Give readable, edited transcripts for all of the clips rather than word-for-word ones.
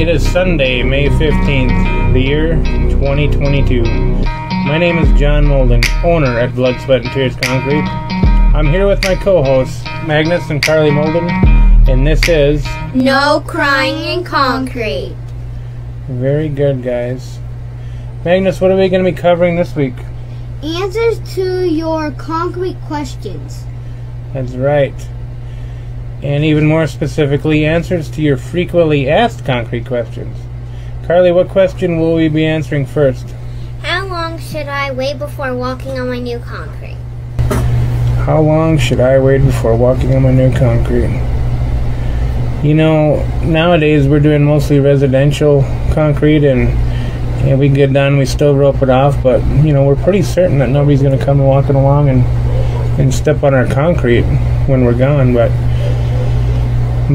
It is Sunday, May 15th, the year 2022. My name is John Molden, owner at Blood, Sweat, and Tears Concrete. I'm here with my co-hosts, Magnus and Carly Molden, and this is... No Crying in Concrete. Very good, guys. Magnus, what are we going to be covering this week? Answers to your concrete questions. That's right. And even more specifically, answers to your frequently asked concrete questions. Carly, what question will we be answering first? How long should I wait before walking on my new concrete? How long should I wait before walking on my new concrete? You know, nowadays we're doing mostly residential concrete, and we get done, we still rope it off, but, you know, we're pretty certain that nobody's going to come walking along and step on our concrete when we're gone. But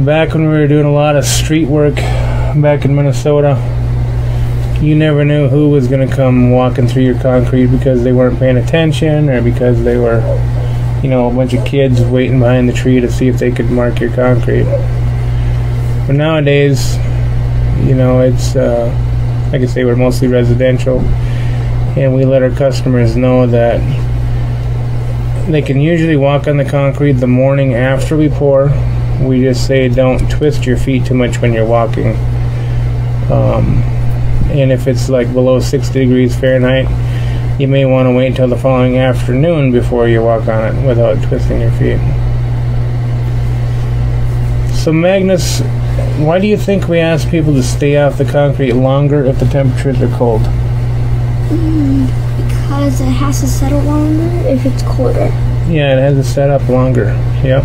back when we were doing a lot of street work back in Minnesota, you never knew who was going to come walking through your concrete because they weren't paying attention, or because they were, you know, a bunch of kids waiting behind the tree to see if they could mark your concrete. But nowadays, you know, it's like I say, we're mostly residential, and we let our customers know that they can usually walk on the concrete the morning after we pour. We just say don't twist your feet too much when you're walking. And if it's like below 60 degrees Fahrenheit, you may want to wait until the following afternoon before you walk on it without twisting your feet. So Magnus, why do you think we ask people to stay off the concrete longer if the temperatures are cold? Because it has to settle longer if it's colder. Yeah, it has to set up longer. Yep.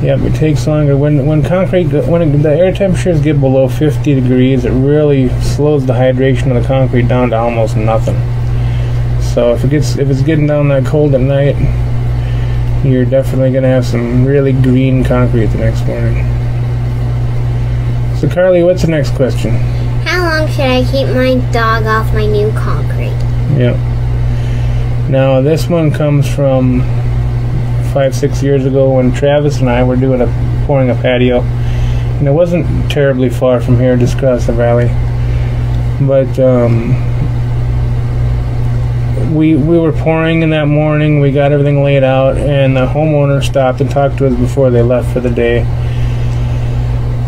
Yep, it takes longer. When the air temperatures get below 50 degrees, it really slows the hydration of the concrete down to almost nothing. So if it's getting down that cold at night, you're definitely going to have some really green concrete the next morning. So Carly, what's the next question? How long should I keep my dog off my new concrete? Yep. Now this one comes from 5-6 years ago when Travis and I were pouring a patio, and it wasn't terribly far from here, just across the valley. But we were pouring in that morning. We got everything laid out, and the homeowner stopped and talked to us before they left for the day.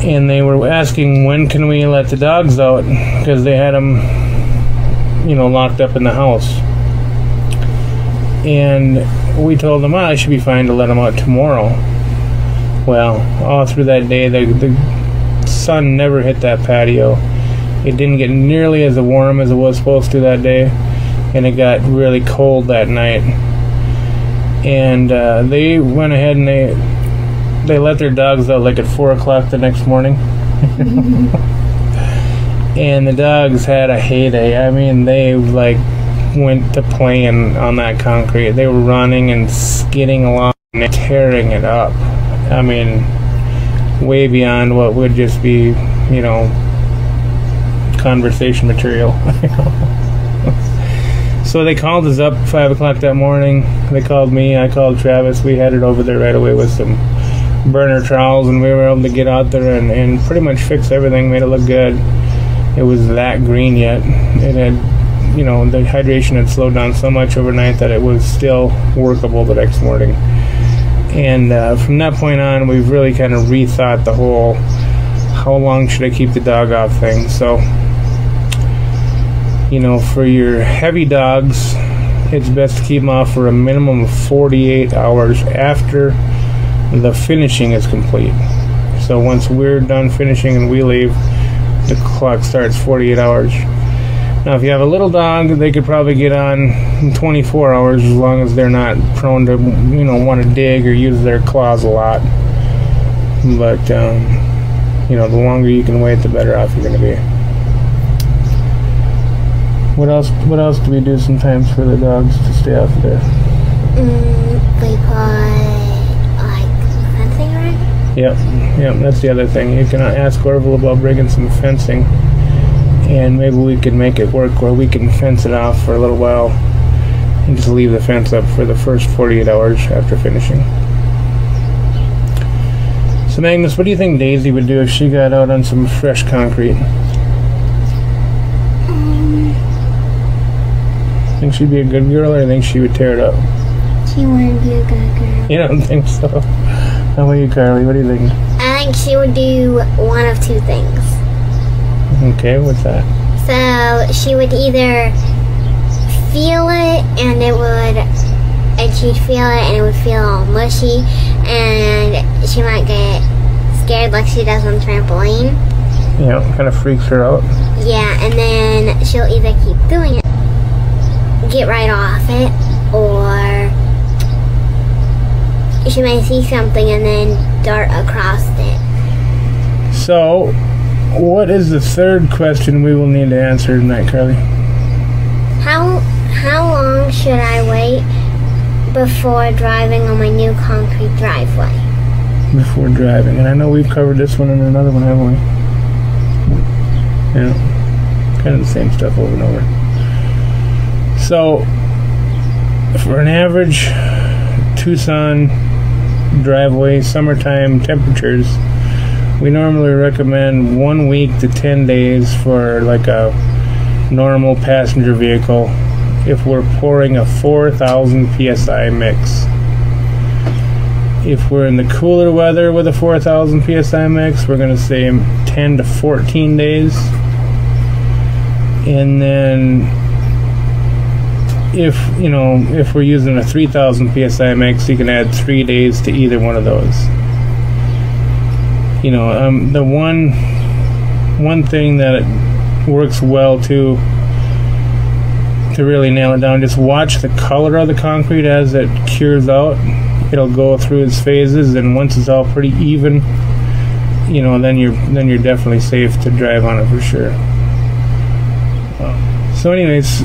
And they were asking when can we let the dogs out, because they had them, you know, locked up in the house. And we told them, I should be fine to let them out tomorrow. Well, all through that day, the sun never hit that patio. It didn't get nearly as warm as it was supposed to that day, and it got really cold that night. And they went ahead and they let their dogs out like at 4 o'clock the next morning. And the dogs had a heyday. I mean, they like went to playing on that concrete. They were running and skidding along and tearing it up. I mean, way beyond what would just be, you know, conversation material. So they called us up 5 o'clock that morning. They called me, I called Travis. We headed over there right away with some burner trowels, and we were able to get out there and pretty much fix everything, made it look good. It was that green yet. It had, you know, the hydration had slowed down so much overnight that it was still workable the next morning. And from that point on, we've really kind of rethought the whole how long should I keep the dog off thing. So, you know, for your heavy dogs, it's best to keep them off for a minimum of 48 hours after the finishing is complete. So once we're done finishing and we leave, the clock starts 48 hours. Now, if you have a little dog, they could probably get on in 24 hours, as long as they're not prone to, you know, want to dig or use their claws a lot. But, you know, the longer you can wait, the better off you're going to be. What else do we do sometimes for the dogs to stay off there? We put, like, fencing around? Yep, that's the other thing. You can ask Orville about bringing some fencing, and maybe we could make it work where we can fence it off for a little while and just leave the fence up for the first 48 hours after finishing. So Magnus, what do you think Daisy would do if she got out on some fresh concrete? Think she'd be a good girl, or think she would tear it up? She wouldn't be a good girl. You don't think so? How about you, Carly? What do you think? I think she would do one of two things. Okay, what's that? So she would either feel it, and she'd feel it, and it would feel all mushy, and she might get scared like she does on trampoline. Yeah, kind of freaks her out. Yeah, and then she'll either keep doing it, get right off it, or she may see something and then dart across it. So, what is the third question we will need to answer tonight, Carly? How long should I wait before driving on my new concrete driveway? Before driving, and I know we've covered this one and another one, haven't we? Yeah, kind of the same stuff over and over. So, for an average Tucson driveway, summertime temperatures, we normally recommend 1 week to 10 days for like a normal passenger vehicle if we're pouring a 4,000 psi mix. If we're in the cooler weather with a 4,000 psi mix, we're going to say 10 to 14 days. And then if we're using a 3,000 psi mix, you can add 3 days to either one of those. The one thing that works well to really nail it down, just watch the color of the concrete as it cures out. It'll go through its phases, and once it's all pretty even, then you're definitely safe to drive on it for sure. So anyways,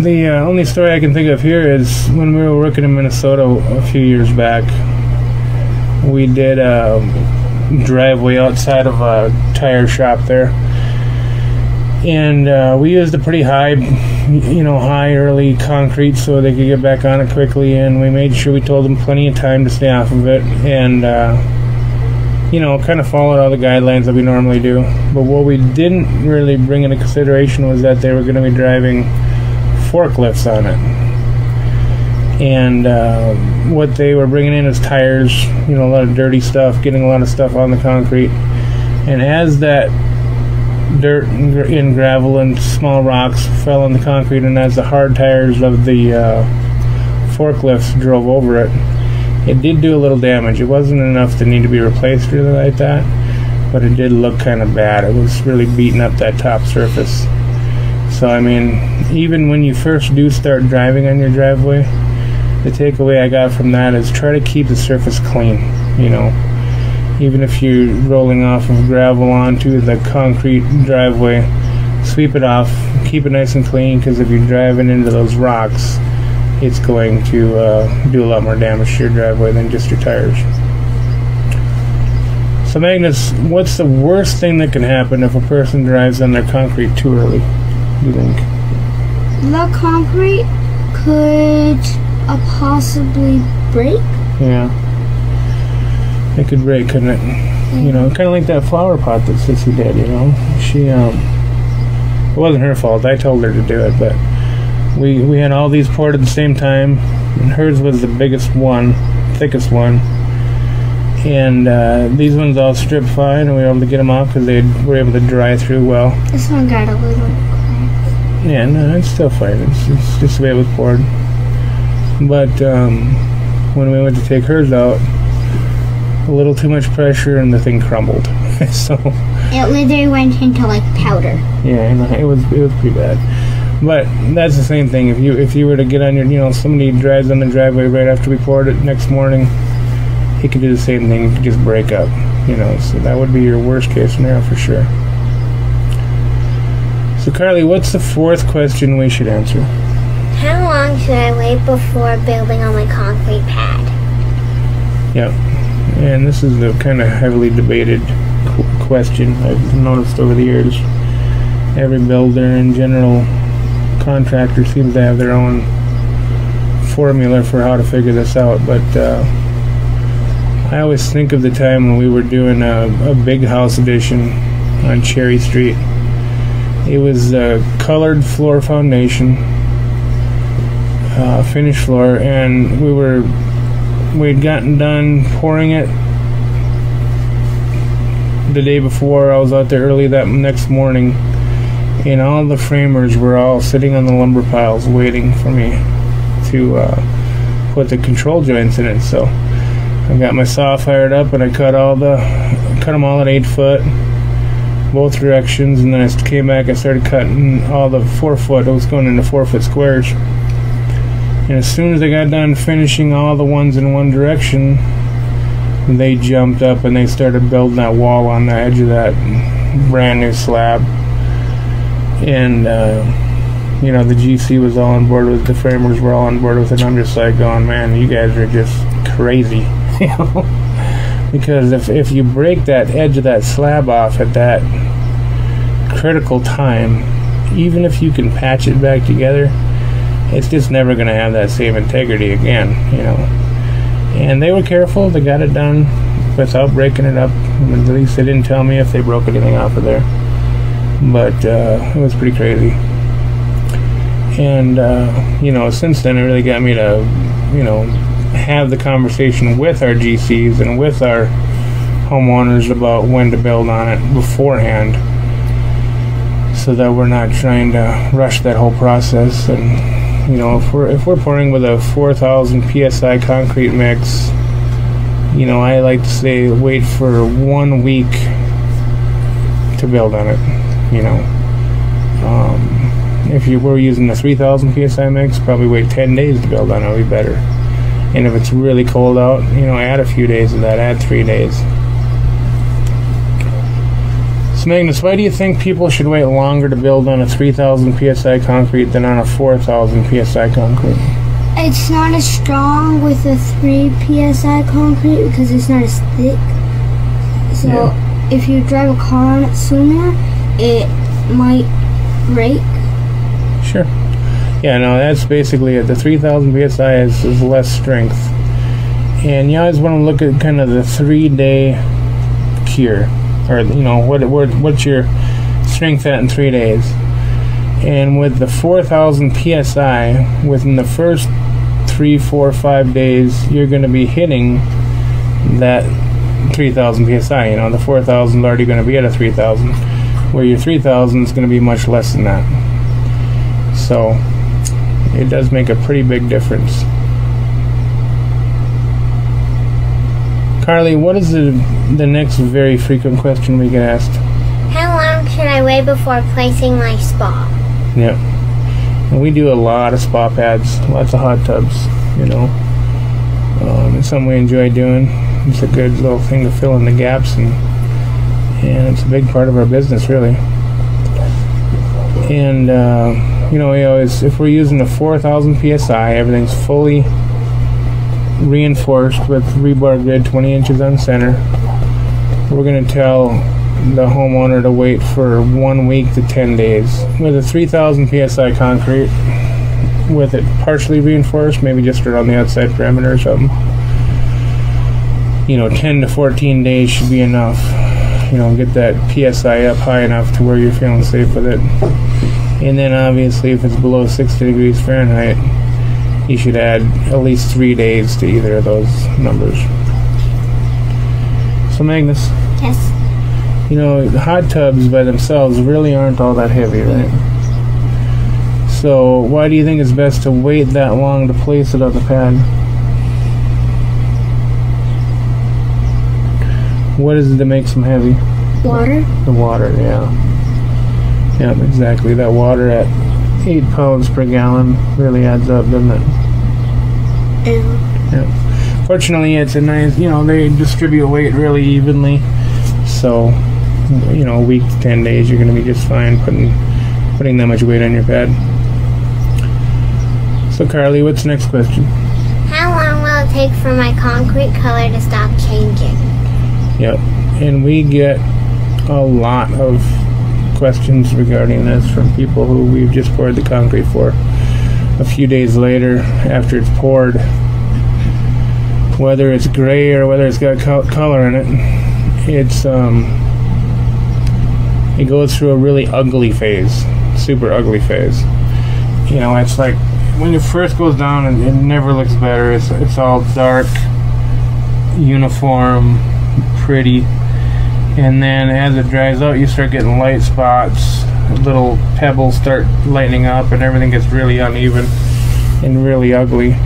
the only story I can think of here is when we were working in Minnesota a few years back. We did a driveway outside of a tire shop there, and we used a pretty high early concrete so they could get back on it quickly, and we made sure we told them plenty of time to stay off of it, and kind of followed all the guidelines that we normally do. But what we didn't really bring into consideration was that they were going to be driving forklifts on it, and what they were bringing in is tires, a lot of dirty stuff, getting a lot of stuff on the concrete, and as that dirt and gravel and small rocks fell on the concrete, and as the hard tires of the forklifts drove over it, it did do a little damage. It wasn't enough to need to be replaced or anything like that, but it did look kind of bad. It was really beating up that top surface. So I mean, even when you first do start driving on your driveway, the takeaway I got from that is try to keep the surface clean. Even if you're rolling off of gravel onto the concrete driveway, sweep it off, keep it nice and clean, because if you're driving into those rocks, it's going to do a lot more damage to your driveway than just your tires. So Magnus, what's the worst thing that can happen if a person drives on their concrete too early, do you think? The concrete could possibly break? Yeah. It could break, couldn't it? Kind of like that flower pot that Sissy did, She, it wasn't her fault. I told her to do it, but we had all these poured at the same time, and hers was the biggest one, thickest one. And these ones all stripped fine, and we were able to get them off because they were able to dry through well. This one got a little cracked. Yeah, no, it's still fine. It's just the way it was poured. But when we went to take hers out, a little too much pressure and the thing crumbled. So it literally went into like powder. Yeah, it was pretty bad. But that's the same thing. If you were to get on your, somebody drives on the driveway right after we poured it next morning, he could do the same thing. He could just break up. So that would be your worst case scenario for sure. So Carly, what's the fourth question we should answer? How long should I wait before building on my concrete pad? Yep. And this is a kind of heavily debated question I've noticed over the years. Every builder and general contractor seems to have their own formula for how to figure this out, but I always think of the time when we were doing a big house addition on Cherry Street. It was a colored floor foundation, finished floor, and we'd gotten done pouring it the day before. I was out there early that next morning, and all the framers were all sitting on the lumber piles waiting for me to put the control joints in it. So I got my saw fired up, and I cut them all at 8 foot, both directions, and then I came back and started cutting all the 4 foot. It was going into 4 foot squares. And as soon as I got done finishing all the ones in one direction, they jumped up and they started building that wall on the edge of that brand new slab. And you know, the GC was all on board with, the framers were all on board with it. I'm just like going, man, you guys are just crazy. You know, because if you break that edge of that slab off at that critical time, even if you can patch it back together, it's just never going to have that same integrity again, you know. And they were careful. They got it done without breaking it up. At least they didn't tell me if they broke anything off of there. But it was pretty crazy. And you know, since then it really got me to, you know, have the conversation with our GCs and with our homeowners about when to build on it beforehand, so that we're not trying to rush that whole process. And you know, if we're pouring with a 4,000 psi concrete mix, you know, I like to say wait for 1 week to build on it. You know, if you were using the 3,000 psi mix, probably wait 10 days to build on it. It'll be better. And if it's really cold out, you know, add a few days of that. Add 3 days. So Magnus, why do you think people should wait longer to build on a 3,000 psi concrete than on a 4,000 psi concrete? It's not as strong with a 3 psi concrete because it's not as thick. So if you drive a car on it sooner, it might break. Sure. Yeah, no, that's basically it. The 3,000 psi is less strength. And you always want to look at kind of the 3-day cure. Or, you know, what's your strength at in 3 days. And with the 4,000 psi, within the first 3, 4, 5 days, you're going to be hitting that 3,000 psi. You know, the 4,000 is already going to be at a 3,000, where your 3,000 is going to be much less than that. So it does make a pretty big difference. Carly, what is the next very frequent question we get asked? How long should I wait before placing my spa? Yeah. And we do a lot of spa pads, lots of hot tubs, you know. It's something we enjoy doing. It's a good little thing to fill in the gaps, and it's a big part of our business, really. And you know, we always, if we're using a 4,000 psi, everything's fully reinforced with rebar grid, 20 inches on center. We're going to tell the homeowner to wait for 1 week to 10 days. With a 3,000 psi concrete, with it partially reinforced, maybe just around the outside perimeter or something, you know, 10 to 14 days should be enough. You know, get that psi up high enough to where you're feeling safe with it. And then obviously if it's below 60 degrees Fahrenheit, you should add at least 3 days to either of those numbers. So Magnus, Yes. you know, hot tubs by themselves really aren't all that heavy, right? So why do you think it's best to wait that long to place it on the pad? What is it that makes them heavy? Water? The water, yeah. Yeah, exactly. That water at 8 pounds per gallon really adds up, doesn't it? Yeah. Fortunately, it's a nice, you know, they distribute weight really evenly. So, you know, a week to 10 days, you're going to be just fine putting that much weight on your pad. So, Carly, what's the next question? How long will it take for my concrete color to stop changing? Yep. And we get a lot of questions regarding this from people who we've just poured the concrete for. A few days later, after it's poured, whether it's gray or whether it's got color in it, it goes through a really ugly phase, super ugly phase. You know, it's like when it first goes down, and it never looks better. It's all dark, uniform, pretty, and then as it dries out, you start getting light spots. Little pebbles start lightening up, and everything gets really uneven and really ugly.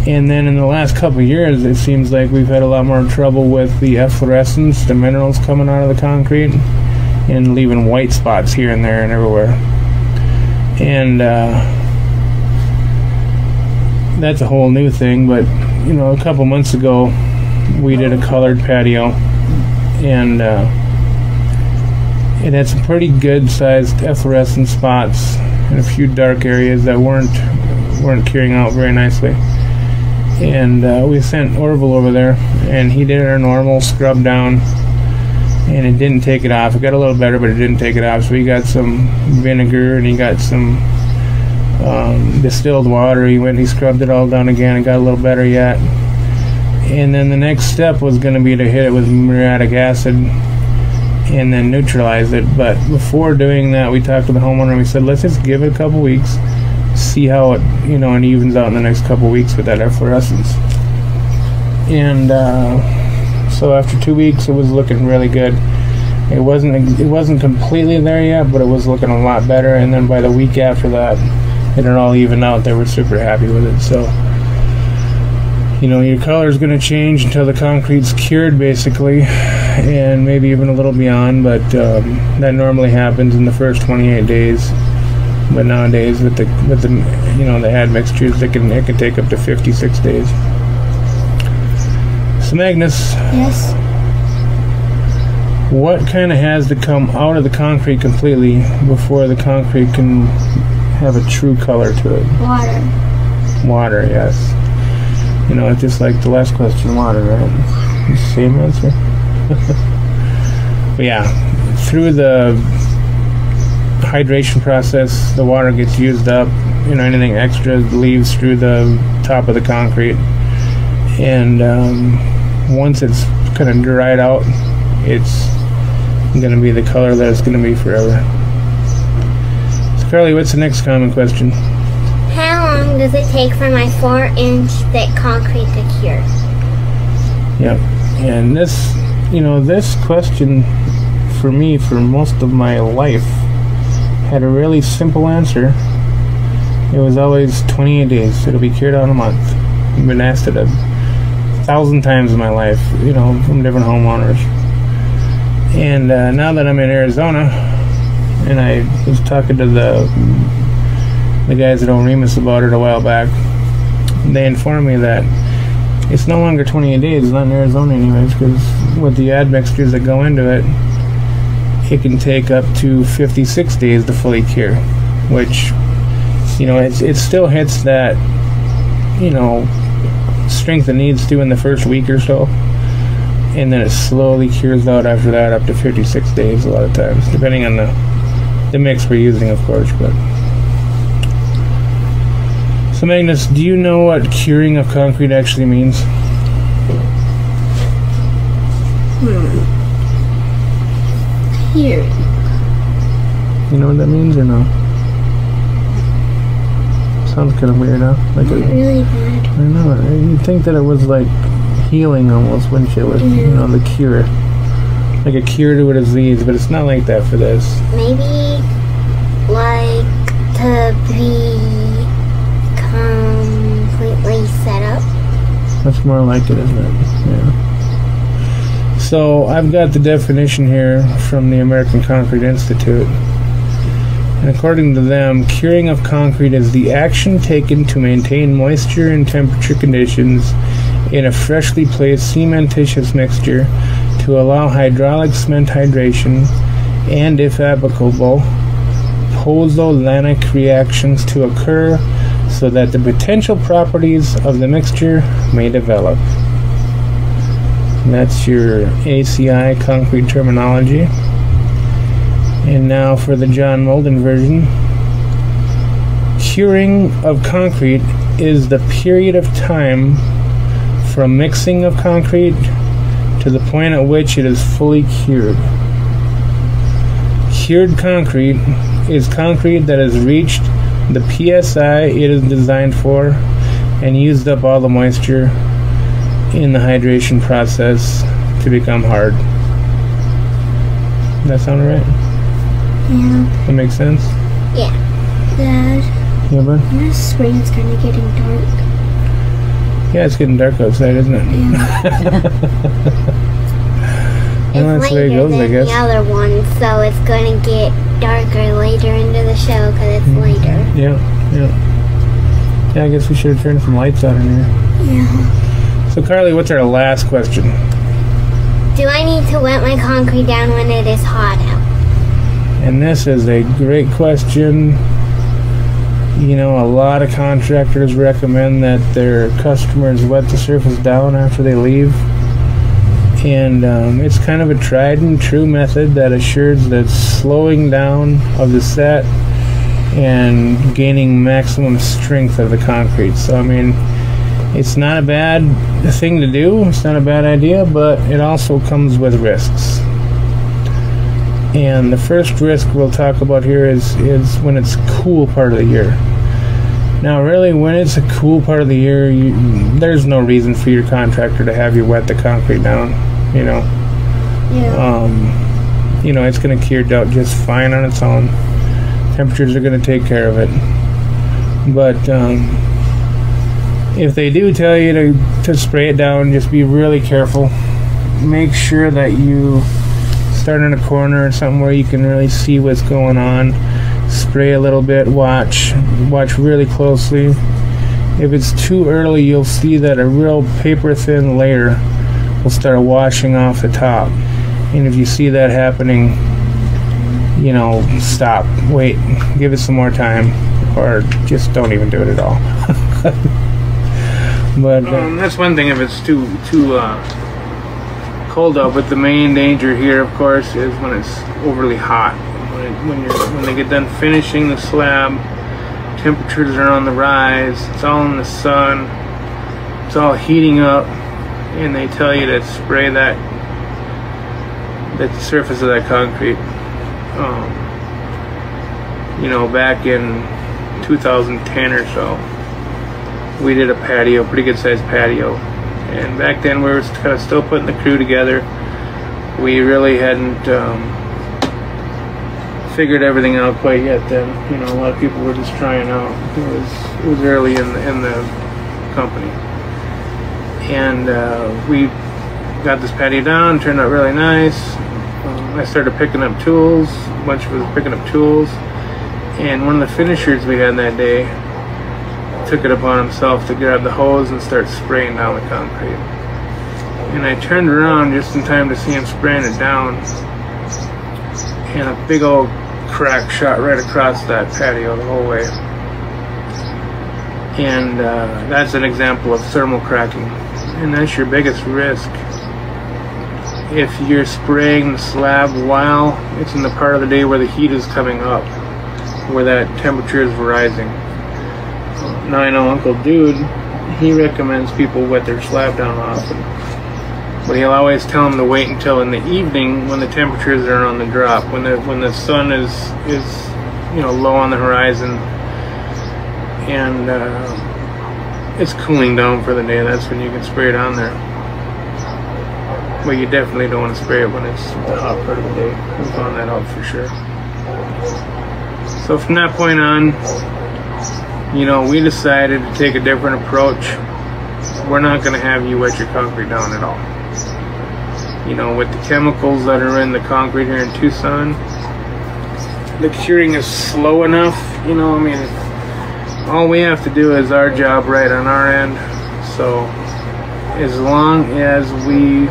And then in the last couple of years, it seems like we've had a lot more trouble with the efflorescence, the minerals coming out of the concrete, and leaving white spots here and there and everywhere. And that's a whole new thing. But you know, a couple months ago, we did a colored patio, and it had some pretty good sized efflorescent spots and a few dark areas that weren't curing out very nicely. And we sent Orville over there, and he did our normal scrub down, and it didn't take it off. It got a little better, but it didn't take it off. So he got some vinegar, and he got some distilled water. He scrubbed it all down again. It got a little better yet. And then the next step was going to be to hit it with muriatic acid and then neutralize it. But before doing that, we talked to the homeowner, and we said, let's just give it a couple weeks, see how it, you know, it evens out in the next couple weeks with that efflorescence. And so after 2 weeks, it was looking really good. It wasn't completely there yet, but it was looking a lot better. And then by the week after that, it had all evened out. They were super happy with it. So, you know, your color is going to change until the concrete's cured, basically, and maybe even a little beyond. But that normally happens in the first 28 days. But nowadays, with the you know, the admixtures, it can take up to 56 days. So Magnus, Yes. what kind of has to come out of the concrete completely before the concrete can have a true color to it? Water. Water, yes. You know, it's just like the last question, water, right? Same answer. But yeah, through the hydration process, the water gets used up. You know, anything extra leaves through the top of the concrete, and once it's kind of dried out, it's going to be the color that it's going to be forever. So Carly, what's the next common question? How long does it take for my 4-inch thick concrete to cure? Yep. And this, you know, this question for me for most of my life had a really simple answer. It was always 28 days. It'll be cured out in a month. I've been asked it 1,000 times in my life, you know, from different homeowners. And now that I'm in Arizona, and I was talking to the guys at Remus about it a while back, they informed me that it's no longer 28 days, not in Arizona anyways, because with the admixtures that go into it, it can take up to 56 days to fully cure, which, you know, it still hits that, you know, strength it needs to in the first week or so, and then it slowly cures out after that up to 56 days a lot of times, depending on the mix we're using, of course. But so Magnus, do you know what curing of concrete actually means? Here. You know what that means or no? Sounds kind of weird, huh? Like Really bad. I know. You'd think that it was like healing almost, wouldn't you? With, you know, the cure, like a cure to a disease, but it's not like that for this. Maybe like to be completely set up. That's more like it, isn't it? Yeah. So I've got the definition here from the American Concrete Institute. And according to them, curing of concrete is the action taken to maintain moisture and temperature conditions in a freshly placed cementitious mixture to allow hydraulic cement hydration and, if applicable, pozzolanic reactions to occur so that the potential properties of the mixture may develop. And that's your ACI concrete terminology. And now for the John Molden version. Curing of concrete is the period of time from mixing of concrete to the point at which it is fully cured. Cured concrete is concrete that has reached the PSI it is designed for and used up all the moisture in the hydration process to become hard. That sound right? Yeah. That makes sense? Yeah. Dad, Yeah, bud? this spring it's kind of getting dark. Yeah, it's getting dark outside, isn't it? Yeah. Well, that's It's the way it later goes, than I guess. the other one, so it's going to get darker later into the show because it's later. Yeah, yeah. Yeah, I guess we should have turned some lights on in here. Yeah. So, Carly, what's our last question? Do I need to wet my concrete down when it is hot out? And this is a great question. You know, a lot of contractors recommend that their customers wet the surface down after they leave. And it's kind of a tried and true method that assures that slowing down of the set and gaining maximum strength of the concrete. So, I mean, it's not a bad thing to do. It's not a bad idea, but it also comes with risks. And the first risk we'll talk about here is when it's cool part of the year. Now, really, when it's a cool part of the year, there's no reason for your contractor to have you wet the concrete down, you know. Yeah. You know, it's going to cure out just fine on its own. Temperatures are going to take care of it. But if they do tell you to spray it down, just be really careful. Make sure that you start in a corner or something where you can really see what's going on. Spray a little bit, watch really closely. If it's too early, you'll see that a real paper thin layer will start washing off the top. And if you see that happening, you know, stop, wait, give it some more time, or just don't even do it at all. But that's one thing if it's too cold out. But the main danger here, of course, is when it's overly hot. When they get done finishing the slab, temperatures are on the rise. It's all in the sun. It's all heating up, and they tell you to spray the surface of that concrete. You know, back in 2010 or so, we did a patio, pretty good sized patio, and back then we were kind of still putting the crew together. We really hadn't figured everything out quite yet then. You know, a lot of people were just trying out. It was early in the company, and we got this patio down. Turned out really nice. I started picking up tools. A bunch of us picking up tools, and one of the finishers we had that day took it upon himself to grab the hose and start spraying down the concrete. And I turned around just in time to see him spraying it down, and a big old crack shot right across that patio the whole way. And that's an example of thermal cracking, and that's your biggest risk. If you're spraying the slab while it's in the part of the day where the heat is coming up, where that temperature is rising. Now I know Uncle Dude, he recommends people wet their slab down often, but he'll always tell them to wait until in the evening when the temperatures are on the drop, when the sun is you know, low on the horizon and it's cooling down for the day. That's when you can spray it on there. But you definitely don't want to spray it when it's the hot part of the day. We found that out for sure. So from that point on, you know, we decided to take a different approach. We're not going to have you wet your concrete down at all. You know, with the chemicals that are in the concrete here in Tucson, the curing is slow enough. You know, I mean, all we have to do is our job right on our end. So as long as we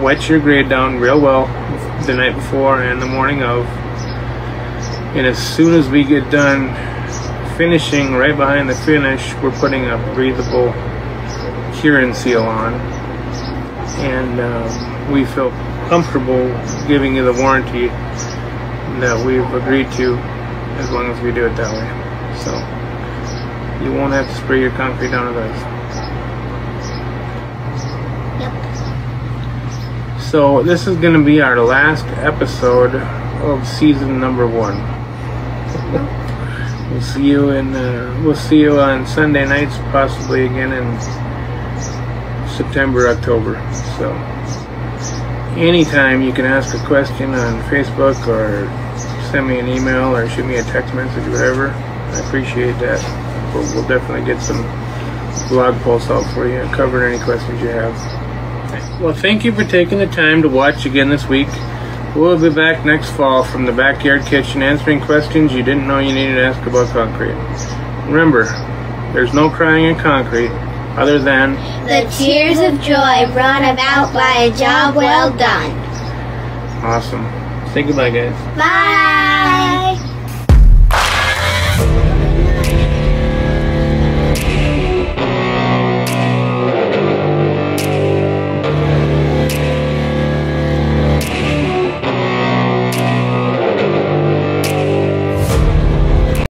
wet your grade down real well the night before and the morning of, and as soon as we get done finishing, right behind the finish, we're putting a breathable curing seal on, and we feel comfortable giving you the warranty that we've agreed to, as long as we do it that way. So you won't have to spray your concrete down with ice. Yep. So this is going to be our last episode of season number 1. We'll see you on Sunday nights, possibly again in September, October. So anytime you can ask a question on Facebook or send me an email or shoot me a text message, whatever. I appreciate that. We'll definitely get some blog posts out for you covering any questions you have. Well, thank you for taking the time to watch again this week. We'll be back next fall from the backyard kitchen answering questions you didn't know you needed to ask about concrete. Remember, there's no crying in concrete other than the tears of joy brought about by a job well done. Awesome. Say goodbye, guys. Bye!